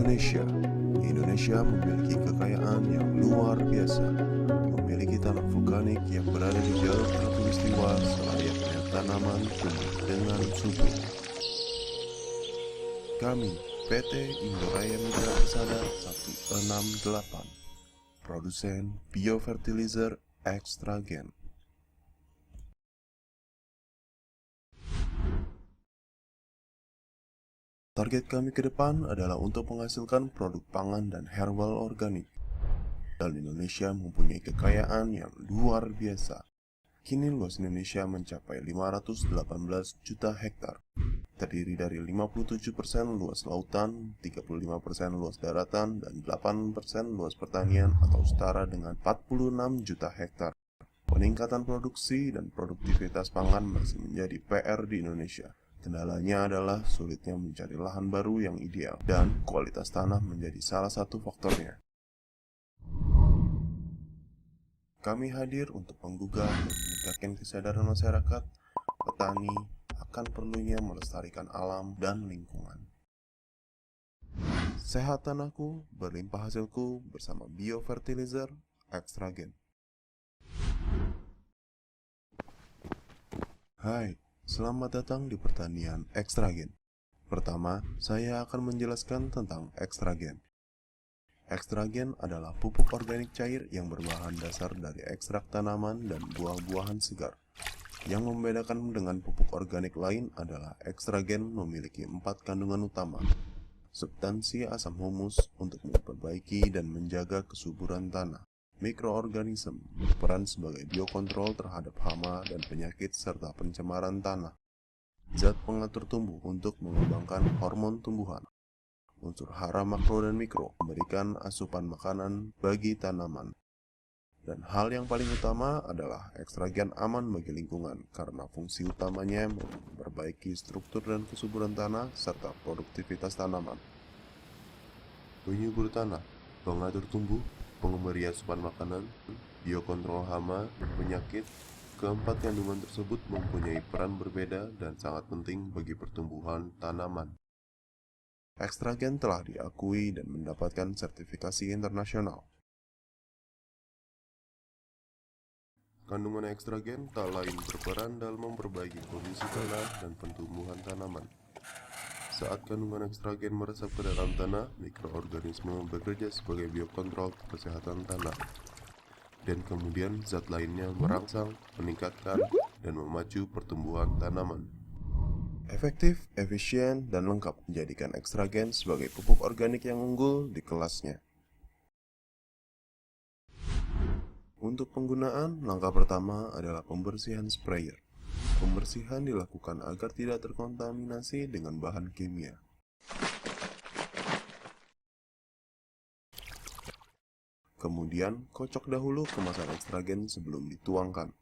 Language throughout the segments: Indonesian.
Indonesia memiliki kekayaan yang luar biasa, memiliki tanah vulkanik yang berada di jalur khatulistiwa selayaknya tanaman tumbuh dengan subur. Kami, PT Indoraya Mitra Persada 168, produsen biofertilizer Extragen. Target kami ke depan adalah untuk menghasilkan produk pangan dan herbal organik. Dan Indonesia mempunyai kekayaan yang luar biasa. Kini luas Indonesia mencapai 518 juta hektar. Terdiri dari 57% luas lautan, 35% luas daratan, dan 8% luas pertanian atau setara dengan 46 juta hektar. Peningkatan produksi dan produktivitas pangan masih menjadi PR di Indonesia. Kendalanya adalah sulitnya mencari lahan baru yang ideal dan kualitas tanah menjadi salah satu faktornya. Kami hadir untuk menggugah dan meningkatkan kesadaran masyarakat, petani, akan perlunya melestarikan alam dan lingkungan. Sehat tanahku, berlimpah hasilku bersama biofertilizer Extragen. Hai, selamat datang di pertanian Extragen. Pertama, saya akan menjelaskan tentang Extragen. Extragen adalah pupuk organik cair yang berbahan dasar dari ekstrak tanaman dan buah-buahan segar. Yang membedakan dengan pupuk organik lain adalah Extragen memiliki 4 kandungan utama. Substansi asam humus untuk memperbaiki dan menjaga kesuburan tanah. Mikroorganisme berperan sebagai biokontrol terhadap hama dan penyakit serta pencemaran tanah. Zat pengatur tumbuh untuk mengembangkan hormon tumbuhan. Unsur hara makro dan mikro memberikan asupan makanan bagi tanaman. Dan hal yang paling utama adalah Extragen aman bagi lingkungan karena fungsi utamanya memperbaiki struktur dan kesuburan tanah serta produktivitas tanaman. Penyubur tanah, pengatur tumbuh, pengembali asupan makanan, biokontrol hama dan penyakit. Keempat kandungan tersebut mempunyai peran berbeda dan sangat penting bagi pertumbuhan tanaman. Extragen telah diakui dan mendapatkan sertifikasi internasional. Kandungan Extragen tak lain berperan dalam memperbaiki kondisi tanah dan pertumbuhan tanaman. Saat kandungan Extragen meresap ke dalam tanah, mikroorganisme bekerja sebagai biokontrol kesehatan tanah. Dan kemudian zat lainnya merangsang, meningkatkan, dan memacu pertumbuhan tanaman. Efektif, efisien, dan lengkap menjadikan Extragen sebagai pupuk organik yang unggul di kelasnya. Untuk penggunaan, langkah pertama adalah pembersihan sprayer. Pembersihan dilakukan agar tidak terkontaminasi dengan bahan kimia. Kemudian, kocok dahulu kemasan Extragen sebelum dituangkan.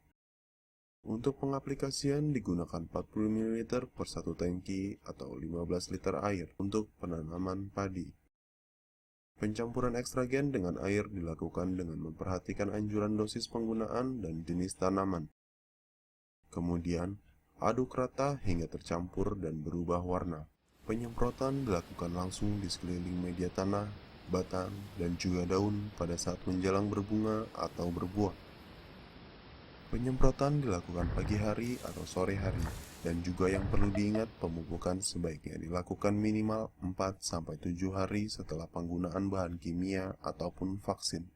Untuk pengaplikasian digunakan 40 ml per 1 tangki atau 15 liter air untuk penanaman padi. Pencampuran Extragen dengan air dilakukan dengan memperhatikan anjuran dosis penggunaan dan jenis tanaman. Kemudian, aduk rata hingga tercampur dan berubah warna. Penyemprotan dilakukan langsung di sekeliling media tanah, batang, dan juga daun pada saat menjelang berbunga atau berbuah. Penyemprotan dilakukan pagi hari atau sore hari, dan juga yang perlu diingat pemupukan sebaiknya dilakukan minimal 4-7 hari setelah penggunaan bahan kimia ataupun vaksin.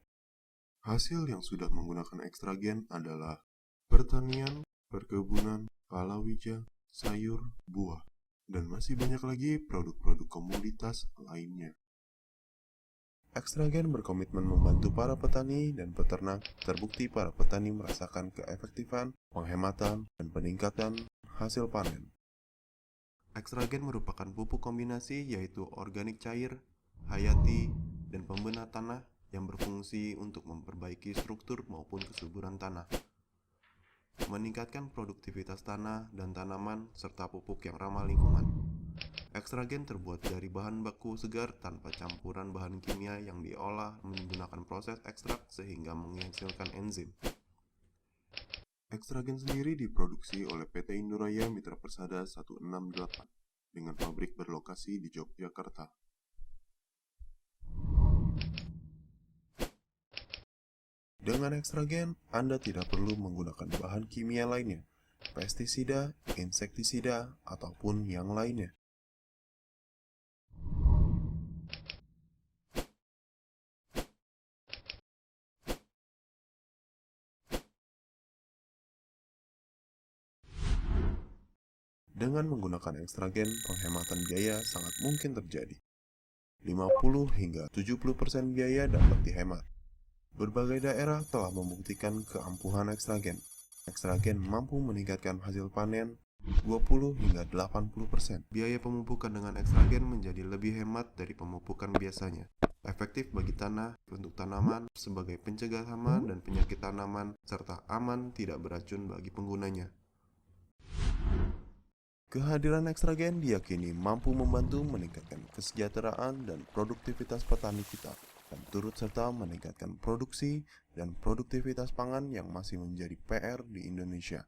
Hasil yang sudah menggunakan Extragen adalah pertanian, perkebunan, palawija, sayur, buah, dan masih banyak lagi produk-produk komoditas lainnya. Extragen berkomitmen membantu para petani dan peternak. Terbukti para petani merasakan keefektifan, penghematan, dan peningkatan hasil panen. Extragen merupakan pupuk kombinasi yaitu organik cair, hayati, dan pembena tanah yang berfungsi untuk memperbaiki struktur maupun kesuburan tanah, meningkatkan produktivitas tanah dan tanaman, serta pupuk yang ramah lingkungan. Extragen terbuat dari bahan baku segar tanpa campuran bahan kimia yang diolah menggunakan proses ekstrak sehingga menghasilkan enzim. Extragen sendiri diproduksi oleh PT Indoraya Mitra Persada 168 dengan pabrik berlokasi di Yogyakarta. Dengan ekstragen, Anda tidak perlu menggunakan bahan kimia lainnya, pestisida, insektisida, ataupun yang lainnya. Dengan menggunakan ekstragen, penghematan biaya sangat mungkin terjadi. 50 hingga 70% biaya dapat dihemat. Berbagai daerah telah membuktikan keampuhan ekstragen. Ekstragen mampu meningkatkan hasil panen 20 hingga 80%. Biaya pemupukan dengan ekstragen menjadi lebih hemat dari pemupukan biasanya. Efektif bagi tanah, untuk tanaman, sebagai pencegah hama dan penyakit tanaman, serta aman tidak beracun bagi penggunanya. Kehadiran ekstragen diyakini mampu membantu meningkatkan kesejahteraan dan produktivitas petani kita, dan turut serta meningkatkan produksi dan produktivitas pangan yang masih menjadi PR di Indonesia.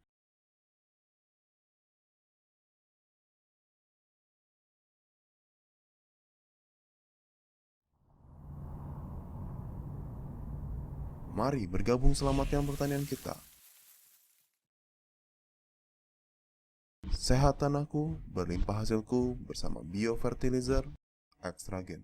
Mari bergabung selamatkan pertanian kita. Sehat tanahku, berlimpah hasilku bersama biofertilizer ekstragen.